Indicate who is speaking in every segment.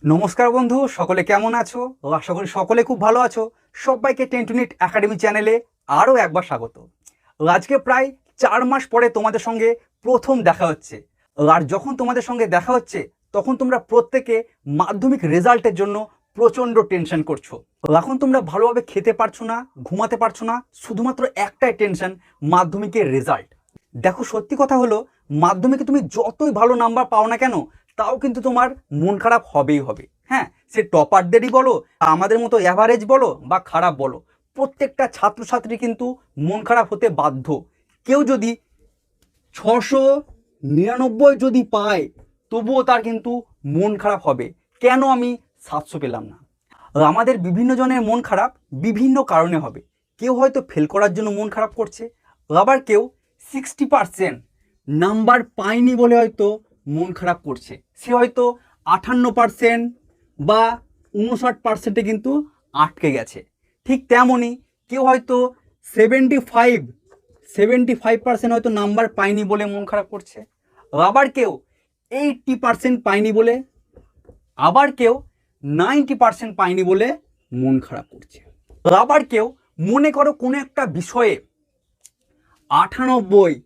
Speaker 1: নমস্কার বন্ধু, সকলে কেমন আছো? আশা করি সকলে খুব ভালো আছো। সবাইকে 10 মিনিট একাডেমি চ্যানেলে আরও একবার স্বাগত। আজকে প্রায় 4 মাস পরে তোমাদের সঙ্গে প্রথম দেখা হচ্ছে। আর যখন তোমাদের সঙ্গে দেখা হচ্ছে তখন তোমরা প্রত্যেকে মাধ্যমিক রেজাল্টের জন্য প্রচণ্ড টেনশন করছো। এখন তোমরা ভালোভাবে খেতে পারছো না, ঘুমাতে পারছো না, শুধুমাত্র একটাই টেনশন, মাধ্যমিকের রেজাল্ট। দেখো, সত্যি কথা হলো, মাধ্যমিকে তুমি যতই ভালো নাম্বার পাও না কেন, তাও কিন্তু তোমার মন খারাপ হবেই হবে। হ্যাঁ, সে টপারদেরই বলো, আমাদের মতো অ্যাভারেজ বলো বা খারাপ বলো, প্রত্যেকটা ছাত্রছাত্রী কিন্তু মন খারাপ হতে বাধ্য। কেউ যদি 699 যদি পায় তবুও তার কিন্তু মন খারাপ হবে, কেন আমি 700 পেলাম না। আমাদের বিভিন্ন জনের মন খারাপ বিভিন্ন কারণে হবে। কেউ হয়তো ফেল করার জন্য মন খারাপ করছে, আবার কেউ 60% নাম্বার পায়নি বলে হয়তো মন খারাপ করছে। সে হয়তো 58% বা 59%-এ কিন্তু আটকে গেছে। ঠিক তেমনই কেউ হয়তো 75% হয়তো নাম্বার পায়নি বলে মন খারাপ করছে, আবার কেউ 80% পায়নি বলে, আবার কেউ 90% পায়নি বলে মন খারাপ করছে। আবার কেউ মনে করো কোনো একটা বিষয়ে 98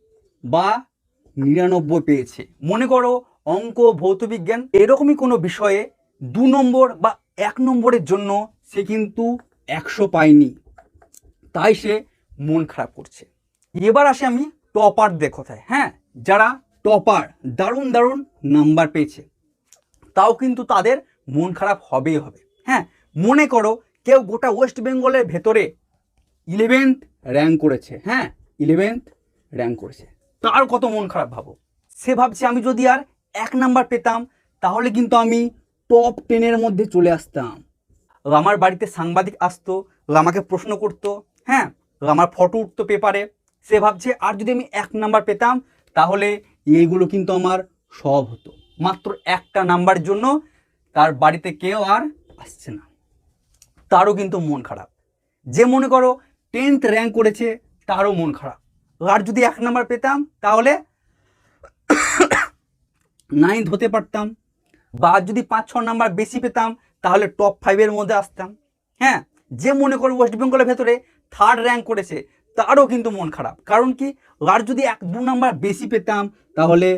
Speaker 1: বা 99 পেয়েছে, মনে করো অঙ্ক, ভৌতবিজ্ঞান, এরকমই কোনো বিষয়ে 2 নম্বর বা 1 নম্বরের জন্য সে কিন্তু 100 পায়নি, তাই সে মন খারাপ করছে। এবার আসে আমি টপারদের কথায়। হ্যাঁ, যারা টপার, দারুণ দারুণ নাম্বার পেয়েছে, তাও কিন্তু তাদের মন খারাপ হবেই হবে। হ্যাঁ, মনে করো কেউ গোটা ওয়েস্ট বেঙ্গলের ভেতরে 11th র্যাঙ্ক করেছে। হ্যাঁ, 11th র্যাঙ্ক করেছে, তার কত মন খারাপ ভাবো। সে ভাবছে আমি যদি আর 1 নাম্বার পেতাম তাহলে কিন্তু আমি টপ 10-এর মধ্যে চলে আসতাম। আমার বাড়িতে সাংবাদিক আসতো, আমাকে প্রশ্ন করতো, হ্যাঁ, আমার ফটো উঠতো পেপারে। সে ভাবছে আর যদি আমি 1 নাম্বার পেতাম তাহলে এইগুলো কিন্তু আমার সব হতো। মাত্র একটা নাম্বারের জন্য তার বাড়িতে কেউ আর আসছে না, তারও কিন্তু মন খারাপ। যে মনে করো 10th র্যাঙ্ক করেছে তারও মন খারাপ। আর যদি 1 নাম্বার পেতাম তাহলে 9th হতে পারতাম, বা যদি 5-6 নাম্বার বেশি পেতাম তাহলে টপ 5-এর মধ্যে আসতাম। হ্যাঁ, যে মনে করো ওয়েস্ট বেঙ্গলের ভেতরে 3rd র্যাঙ্ক করেছে তারও কিন্তু মন খারাপ। কারণ কি, আর যদি 1-2 নাম্বার বেশি পেতাম তাহলে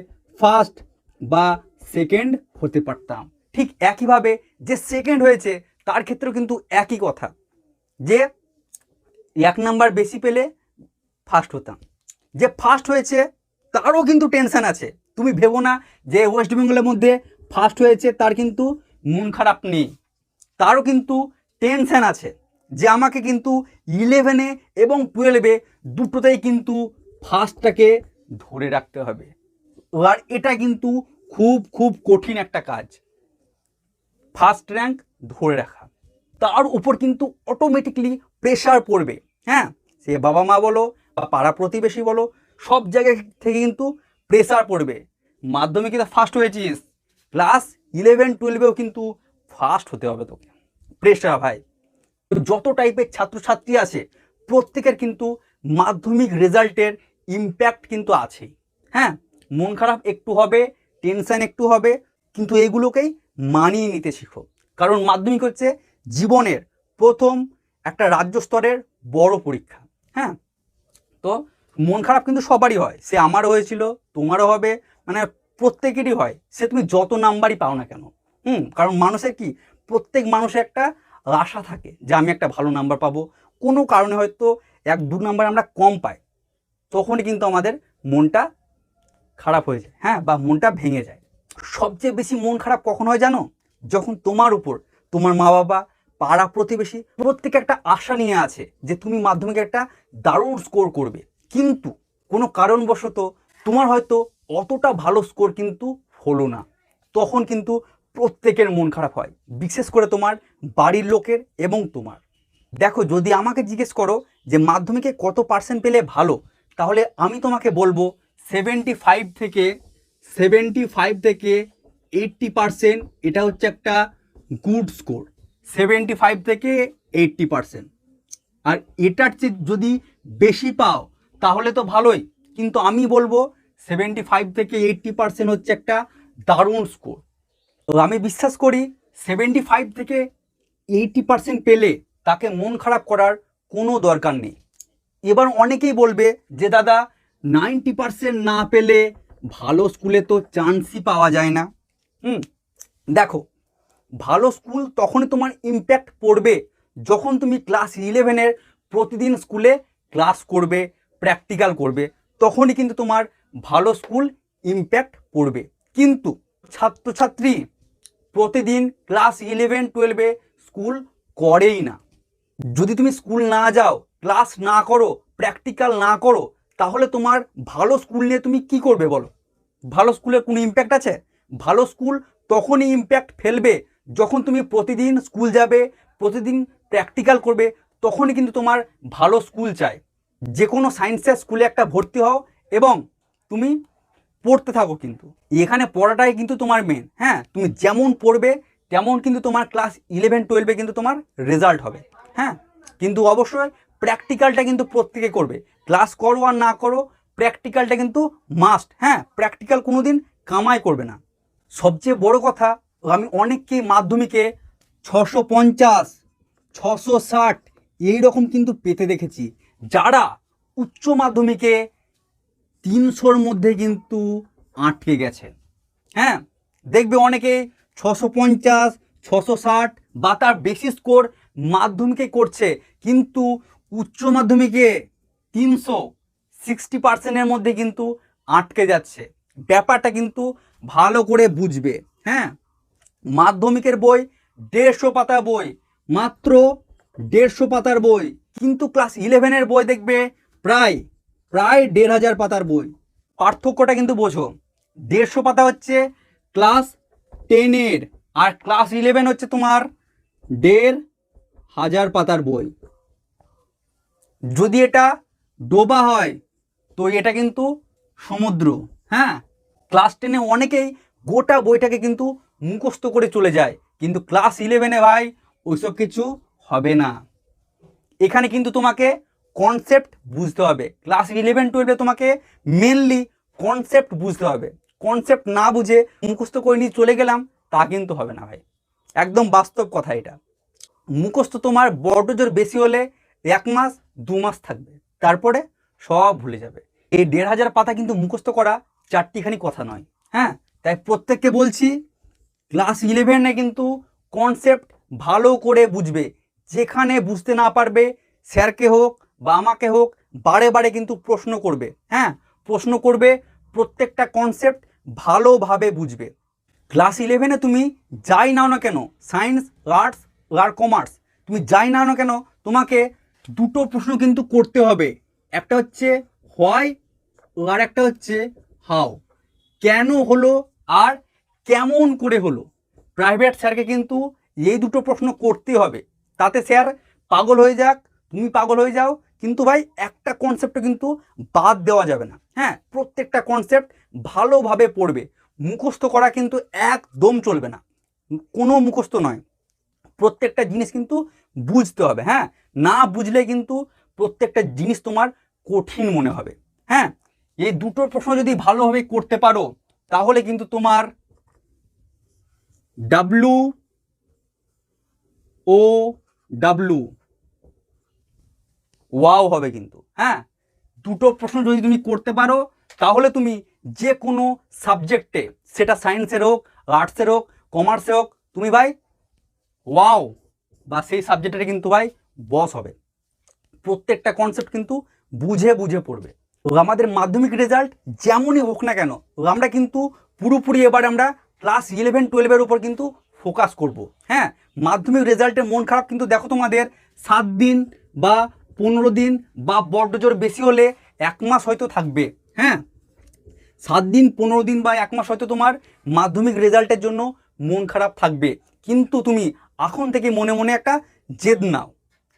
Speaker 1: ফার্স্ট বা সেকেন্ড হতে পারতাম। ঠিক একইভাবে যে সেকেন্ড হয়েছে তার ক্ষেত্রেও কিন্তু একই কথা, যে 1 নাম্বার বেশি পেলে ফার্স্ট হতাম। যে ফার্স্ট হয়েছে তারও কিন্তু টেনশন আছে। তুমি ভেবো না যে ওয়েস্ট বেঙ্গলের মধ্যে ফার্স্ট হয়েছে তার কিন্তু মন খারাপ নেই, তারও কিন্তু টেনশন আছে যে আমাকে কিন্তু 11-এ এবং 12-এ দুটোতেই কিন্তু ফার্স্টটাকে ধরে রাখতে হবে। আর এটা কিন্তু খুব খুব কঠিন একটা কাজ, ফার্স্ট র্যাঙ্ক ধরে রাখা। তার উপর কিন্তু অটোমেটিকলি প্রেশার পড়বে। হ্যাঁ, সে বাবা মা বলো বা পাড়া প্রতিবেশী বলো, সব জায়গা থেকে কিন্তু প্রেশার পড়বে। মাধ্যমিকে তো ফার্স্ট হয়েছিস, ক্লাস 11-12-এও কিন্তু ফার্স্ট হতে হবে তোকে। প্রেশার ভাই। যত টাইপের ছাত্রছাত্রী আছে প্রত্যেকের কিন্তু মাধ্যমিক রেজাল্টের ইম্প্যাক্ট কিন্তু আছেই। হ্যাঁ, মন খারাপ একটু হবে, টেনশন একটু হবে, কিন্তু এগুলোকেই মানিয়ে নিতে শিখো। কারণ মাধ্যমিক হচ্ছে জীবনের প্রথম একটা রাজ্য স্তরের বড় পরীক্ষা। হ্যাঁ, তো মন খারাপ কিন্তু সবারই হয়, সে আমারও হয়েছিল, তোমারও হবে, মানে প্রত্যেকেরই হয়, সে তুমি যত নাম্বারই পাও না কেন। কারণ মানুষের কি, প্রত্যেক মানুষের একটা আশা থাকে যে আমি একটা ভালো নাম্বার পাবো। কোনো কারণে হয়তো 1-2 নাম্বার আমরা কম পাই, তখনই কিন্তু আমাদের মনটা খারাপ হয়ে যায়। হ্যাঁ, বা মনটা ভেঙে যায়। সবচেয়ে বেশি মন খারাপ কখন হয় জানো? যখন তোমার উপর তোমার মা বাবা, পাড়া প্রতিবেশী প্রত্যেকে একটা আশা নিয়ে আছে যে তুমি মাধ্যমিকে একটা দারুণ স্কোর করবে, কিন্তু কোনো কারণবশত তোমার হয়তো অতটা ভালো স্কোর কিন্তু হলো না। তখন কিন্তু প্রত্যেকের মন খারাপ হয়, বিশেষ করে তোমার বাড়ির লোকের এবং তোমার। দেখো, যদি আমাকে জিজ্ঞেস করো যে মাধ্যমিকে কত পার্সেন্ট পেলে ভালো, তাহলে আমি তোমাকে বলবো 75 থেকে 80%, এটা হচ্ছে একটা গুড স্কোর। 75 থেকে 80%, আর এটার চেয়ে যদি বেশি পাও তাহলে তো ভালোই, কিন্তু আমি বলবো 75 থেকে 80% হচ্ছে একটা দারুণ স্কোর। তো আমি বিশ্বাস করি 75 থেকে 80% পেলে তাকে মন খারাপ করার কোনো দরকার নেই। এবার অনেকেই বলবে যে দাদা 90% না পেলে ভালো স্কুলে তো চান্সই পাওয়া যায় না। দেখো, ভালো স্কুল তখনই তোমার ইম্প্যাক্ট পড়বে যখন তুমি ক্লাস 11-এর প্রতিদিন স্কুলে ক্লাস করবে, প্র্যাকটিক্যাল করবে, তখনই কিন্তু তোমার ভালো স্কুল ইম্প্যাক্ট পড়বে। কিন্তু ছাত্রছাত্রী প্রতিদিন ক্লাস 11-12-এ স্কুল করেই না। যদি তুমি স্কুল না যাও, ক্লাস না করো, প্র্যাকটিক্যাল না করো, তাহলে তোমার ভালো স্কুল নিয়ে তুমি কি করবে বলো? ভালো স্কুলের কোনো ইম্প্যাক্ট আছে? ভালো স্কুল তখনই ইম্প্যাক্ট ফেলবে যখন তুমি প্রতিদিন স্কুল যাবে, প্রতিদিন প্র্যাকটিক্যাল করবে, তখনই কিন্তু তোমার ভালো স্কুল চাই। যে কোনো সায়েন্সের স্কুলে একটা ভর্তি হও এবং তুমি পড়তে থাকো, কিন্তু এখানে পড়াটাই কিন্তু তোমার মেন। হ্যাঁ, তুমি যেমন পড়বে তেমন কিন্তু তোমার ক্লাস 11-12-এ কিন্তু তোমার রেজাল্ট হবে। হ্যাঁ, কিন্তু অবশ্যই প্র্যাকটিক্যালটা কিন্তু প্রত্যেকে করবে। ক্লাস করো আর না করো, প্র্যাকটিক্যালটা কিন্তু মাস্ট। হ্যাঁ, প্র্যাকটিক্যাল কোনো দিন কামাই করবে না। সবচেয়ে বড় কথা, আমি অনেককে মাধ্যমিকে 650, 660 এইরকম কিন্তু পেতে দেখেছি, যারা উচ্চ মাধ্যমিকে 300-র মধ্যে কিন্তু আটকে গেছে। হ্যাঁ, দেখবে অনেকে 650, 660 বা তার বেশি স্কোর মাধ্যমিকে করছে, কিন্তু উচ্চ মাধ্যমিকে 360% মধ্যে কিন্তু আটকে যাচ্ছে। ব্যাপারটা কিন্তু ভালো করে বুঝবে। হ্যাঁ, মাধ্যমিকের বই 150 পাতা বই, মাত্র 150 পাতার বই, কিন্তু ক্লাস 11-এর বই দেখবে প্রায় 1500 পাতার বই। পার্থক্যটা কিন্তু বোঝো। 150 পাতা হচ্ছে ক্লাস 10-এর, আর ক্লাস 11 হচ্ছে তোমার 1500 পাতার বই। যদি এটা ডোবা হয় তো এটা কিন্তু সমুদ্র। হ্যাঁ, ক্লাস 10-এ অনেকেই গোটা বইটাকে কিন্তু মুখস্থ করে চলে যায়, কিন্তু ক্লাস 11-এ ভাই ওইসব কিছু হবে না। এখানে কিন্তু তোমাকে কনসেপ্ট বুঝতে হবে। ক্লাস 11-12-এ তোমাকে মেনলি কনসেপ্ট বুঝতে হবে। কনসেপ্ট না বুঝে মুখস্থ করে নিয়ে চলে গেলাম, তা কিন্তু হবে না ভাই। একদম বাস্তব কথা এটা। মুখস্থ তোমার বড্ড জোর বেশি হলে 1 মাস 2 মাস থাকবে, তারপরে সব ভুলে যাবে। এই 1500 পাতা কিন্তু মুখস্থ করা চারটিখানি কথা নয়। হ্যাঁ, তাই প্রত্যেককে বলছি, ক্লাস 11-এ কিন্তু কনসেপ্ট ভালো করে বুঝবে। যেখানে বুঝতে না পারবে স্যারকে হোক বা আমাকে হোক বারে বারে কিন্তু প্রশ্ন করবে। হ্যাঁ, প্রশ্ন করবে, প্রত্যেকটা কনসেপ্ট ভালোভাবে বুঝবে। ক্লাস 11-এ তুমি যাই নাও না কেন, সায়েন্স, আর্টস আর কমার্স, তুমি যাই নাও না কেন, তোমাকে দুটো প্রশ্ন কিন্তু করতে হবে। একটা হচ্ছে হোয়াই আর একটা হচ্ছে হাউ। কেন হলো আর কেমন করে হলো। প্রাইভেট স্যারকে কিন্তু এই দুটো প্রশ্ন করতে হবে। তাতে স্যার পাগল হয়ে যাক, তুমি পাগল হয়ে যাও, কিন্তু ভাই একটা কনসেপ্টও কিন্তু বাদ দেওয়া যাবে না। হ্যাঁ, প্রত্যেকটা কনসেপ্ট ভালোভাবে পড়বে। মুখস্থ করা কিন্তু একদম চলবে না, কোনো মুখস্থ নয়। প্রত্যেকটা জিনিস কিন্তু বুঝতে হবে। হ্যাঁ, না বুঝলে কিন্তু প্রত্যেকটা জিনিস তোমার কঠিন মনে হবে। হ্যাঁ, এই দুটো প্রশ্ন যদি ভালোভাবে করতে পারো তাহলে কিন্তু তোমার WOW ওয়াও হবে কিন্তু। হ্যাঁ, দুটো প্রশ্ন যদি তুমি করতে পারো তাহলে তুমি যে কোনো সাবজেক্টে, সেটা সায়েন্সের হোক, আর্টসের হোক, কমার্সে হোক, তুমি ভাই ওয়াও বা সেই সাবজেক্টে কিন্তু ভাই বস হবে। প্রত্যেকটা কনসেপ্ট কিন্তু বুঝে বুঝে পড়বে। আমাদের মাধ্যমিক রেজাল্ট যেমনই হোক না কেন, আমরা কিন্তু পুরোপুরি এবার আমরা ক্লাস 11-12-এর উপর কিন্তু ফোকাস করব। হ্যাঁ, মাধ্যমিক রেজাল্টের মন খারাপ কিন্তু দেখো তোমাদের 7 দিন বা 15 দিন বা বড্ড জোর বেশি হলে 1 মাস হয়তো থাকবে। হ্যাঁ, 7 দিন, 15 দিন বা 1 মাস হয়তো তোমার মাধ্যমিক রেজাল্টের জন্য মন খারাপ থাকবে, কিন্তু তুমি এখন থেকে মনে মনে একটা জেদ নাও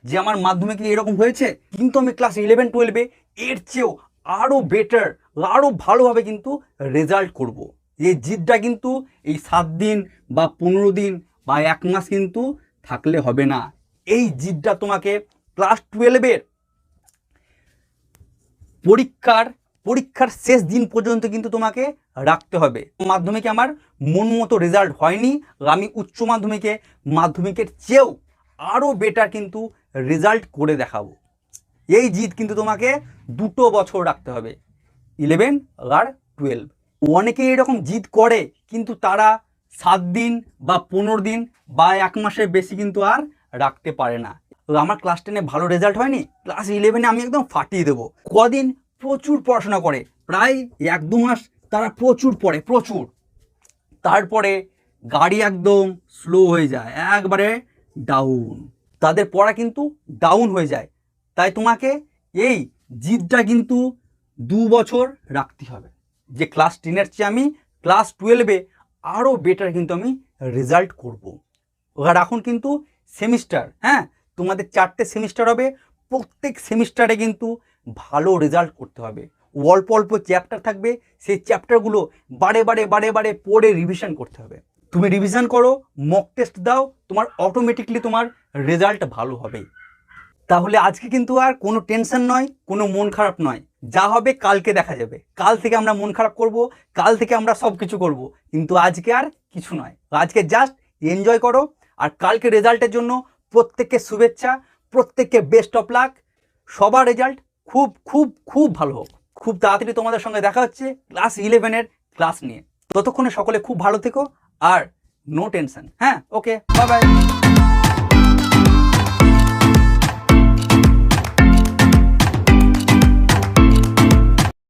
Speaker 1: যে আমার মাধ্যমিকে এরকম হয়েছে, কিন্তু আমি ক্লাস 11-12-এ এর চেয়েও আরও বেটার, আরও ভালোভাবে কিন্তু রেজাল্ট করব। এই জিদটা কিন্তু এই 7 দিন বা 15 দিন বা 1 মাস কিন্তু থাকলে হবে না। এই জিদটা তোমাকে ক্লাস 12-এর পরীক্ষার পরীক্ষার শেষ দিন পর্যন্ত কিন্তু তোমাকে রাখতে হবে। মাধ্যমিকে আমার মন মতো রেজাল্ট হয়নি, আমি উচ্চ মাধ্যমিকের চেয়েও আরও বেটার কিন্তু রেজাল্ট করে দেখাবো। এই জিদ কিন্তু তোমাকে 2 বছর রাখতে হবে, 11 আর 12। অনেকে এরকম জিদ করে কিন্তু তারা 7 দিন বা 15 দিন বা 1 মাসের বেশি কিন্তু আর রাখতে পারে না। আমার ক্লাস 10-এ ভালো রেজাল্ট হয়নি, ক্লাস 11-এ আমি একদম ফাটিয়ে দেবো। কদিন প্রচুর পড়াশোনা করে, প্রায় 1-2 মাস তারা প্রচুর পড়ে, প্রচুর। তারপরে গাড়ি একদম স্লো হয়ে যায়, একবারে ডাউন, তাদের পড়া কিন্তু ডাউন হয়ে যায়। তাই তোমাকে এই জিদটা কিন্তু 2 বছর রাখতে হবে, যে ক্লাস 10-এর চেয়ে আমি ক্লাস 12-এ আরও বেটার কিন্তু আমি রেজাল্ট করব। আর এখন কিন্তু সেমিস্টার, হ্যাঁ, তোমাদের 4টে সেমিস্টার হবে, প্রত্যেক সেমিস্টারে কিন্তু ভালো রেজাল্ট করতে হবে। অল্প অল্প চ্যাপ্টার থাকবে, সেই চ্যাপ্টারগুলো বারে বারে পড়ে রিভিশন করতে হবে। তুমি রিভিশন করো, মক টেস্ট দাও, তোমার অটোমেটিকলি তোমার রেজাল্ট ভালো হবে। তাহলে আজকে কিন্তু আর কোনো টেনশন নয়, কোনো মন খারাপ নয়, যা হবে কালকে দেখা যাবে। কাল থেকে আমরা মন খারাপ করব, কাল থেকে আমরা সব কিছু করব, কিন্তু আজকে আর কিছু নয়। আজকে জাস্ট এনজয় করো। আর কালকে রেজাল্টের জন্য প্রত্যেককে শুভেচ্ছা, প্রত্যেককে বেস্ট অফ লাক। সবার রেজাল্ট খুব খুব খুব ভালো হোক। খুব তাড়াতাড়ি তোমাদের সঙ্গে দেখা হচ্ছে ক্লাস 11-এর ক্লাস নিয়ে। ততক্ষণে সকলে খুব ভালো থেকো আর নো টেনশন। হ্যাঁ, ওকে, বাই বাই।